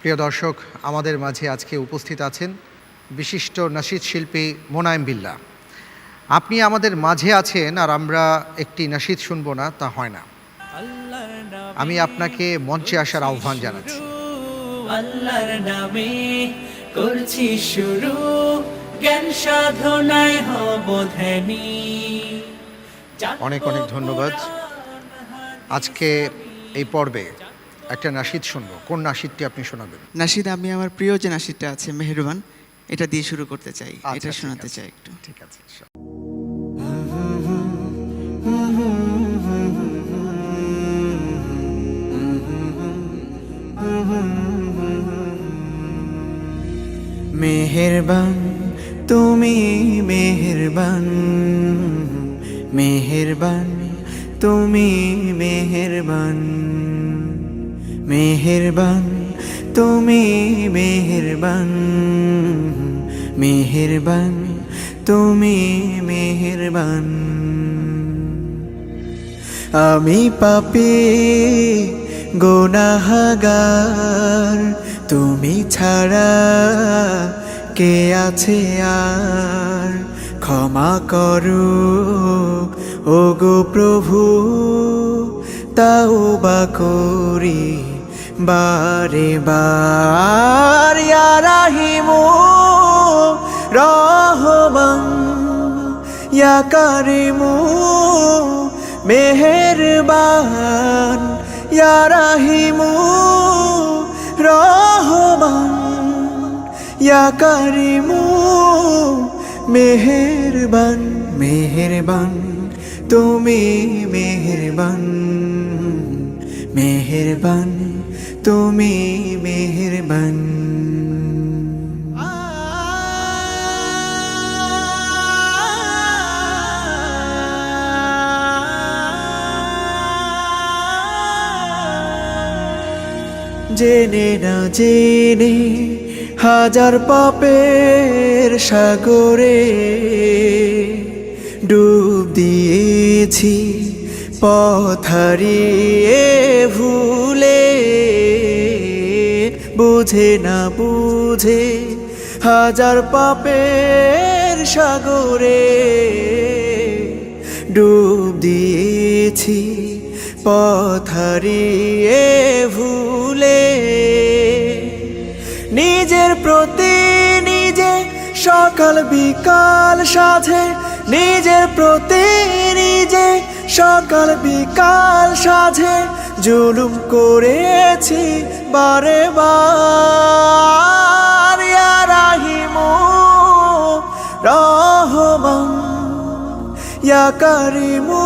প্রিয় দর্শক, আমাদের মাঝে আজকে উপস্থিত আছেন বিশিষ্ট নাশিদ শিল্পী মোনায়েম বিল্লাহ। আপনি আমাদের মাঝে আছেন আর আমরা একটি নাশিদ শুনবো না, তা হয় না। আমি আপনাকে মঞ্চে আসার আহ্বান জানাচ্ছি। আল্লাহর নামে করছি শুরু, জ্ঞান সাধনায় হব ধ্যানী। অনেক অনেক ধন্যবাদ। আজকে এই পর্বে একটা নাশিদ শুনবো। কোন নাশিদটি আপনি শোনাবেন? নাশিদ, আমি আমার প্রিয় যে নাশিদটা আছে মেহেরবান, এটা দিয়ে শুরু করতে চাই, এটা শোনাতে চাই একটু। ঠিক আছে। মেহেরবান তুমি, মেহেরবান, মেহেরবান তুমি, মেহেরবান, মেহেরবান তুমি, মেহেরবান, মেহেরবান তুমি, মেহেরবান। আমি পাপী গুনাহগার, তুমি ছাড়া কে আছে আর? ক্ষমা করো ওগো প্রভু, তাওবা করি বারে বার। ইয়া রাহিমু রহমান, ইয়া কারিমু মেহেরবান, ইয়া রাহিমু রহমান, ইয়া কারিমু মেহেরবান। মেহেরবান তুমি, মেহেরবান, মেহেরবান তুমি, মেহেরবান। জেনে না জেনে হাজার পাপের সাগরে ডুব দিয়েছি, পথ হারিয়ে ভুলে। বুঝে না বুঝে হাজার পাপের সাগরে ডুব দিয়েছি, পথ হারিয়ে ভুলে। নিজের প্রতি নিজে সকাল বিকাল সাধে, নিজের প্রতি নিজে সকাল বিকাল সাধে জুলুম করেছি বারে বার। ইয়া রাহিমু রহমান, ইয়া কারিমু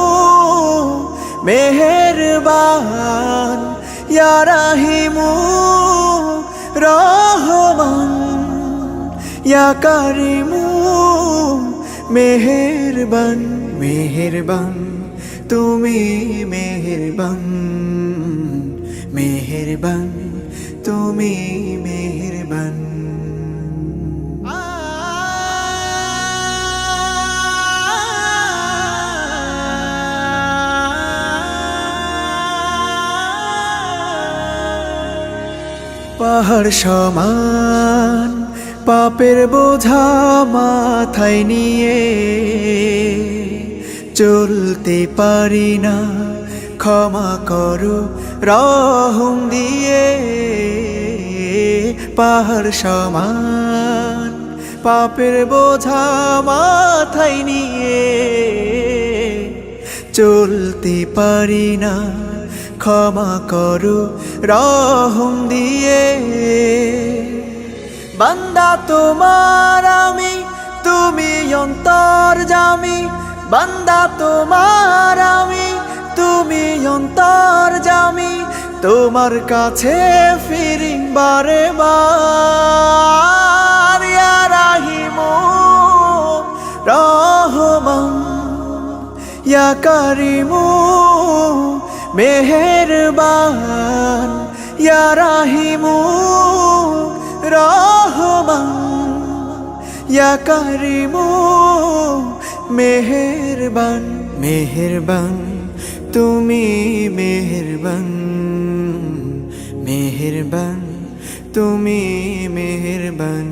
মেহেরবান, ইয়া রাহিমু রহমান, ইয়া কারিমু মেহেরবান। মেহেরবান তুমি, মেহেরবান, মেহেরবান তুমি, মেহেরবান। পাহাড় সমান পাপের বোঝা মাথায় নিয়ে চলতে পারি না, ক্ষমা করো রহম দিয়ে। পাহাড় সমান পাপের বোঝা মাথায় নিয়ে চলতে পারি না, ক্ষমা করো রহম দিয়ে। বান্দা তোমার আমি, তুমি অন্তর্যামী। বান্দা তোমার আমি, তুমি অন্তর্যামী। তোমার কাছে ফিরি বারে বার। ইয়া রাহিমু রহমান, ইয়া কারিমু মেহেরবান, ইয়া রাহিমু রহমান, ইয়া কারিমু মেহেরবান। মেহেরবান তুমি, মেহেরবান, মেহেরবান তুমি মেহেরবান,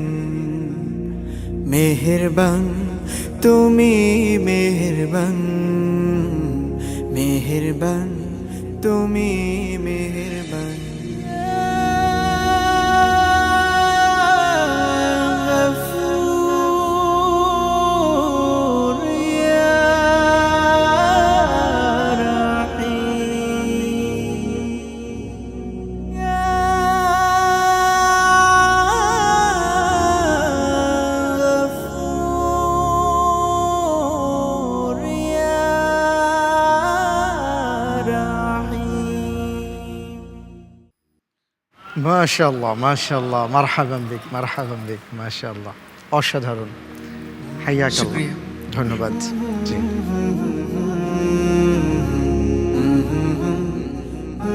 মেহেরবান, তুমি মেহেরবান, মেহেরবান, তুমি মেহেরবান। মাশাআল্লাহ, মাশাআল্লাহ, মারহাবান বিক, মারহাবান বিক, মাশাআল্লাহ, অসাধারণ। হাইয়াক আল্লাহ। শুকরিয়া। ধন্যবাদ। জি।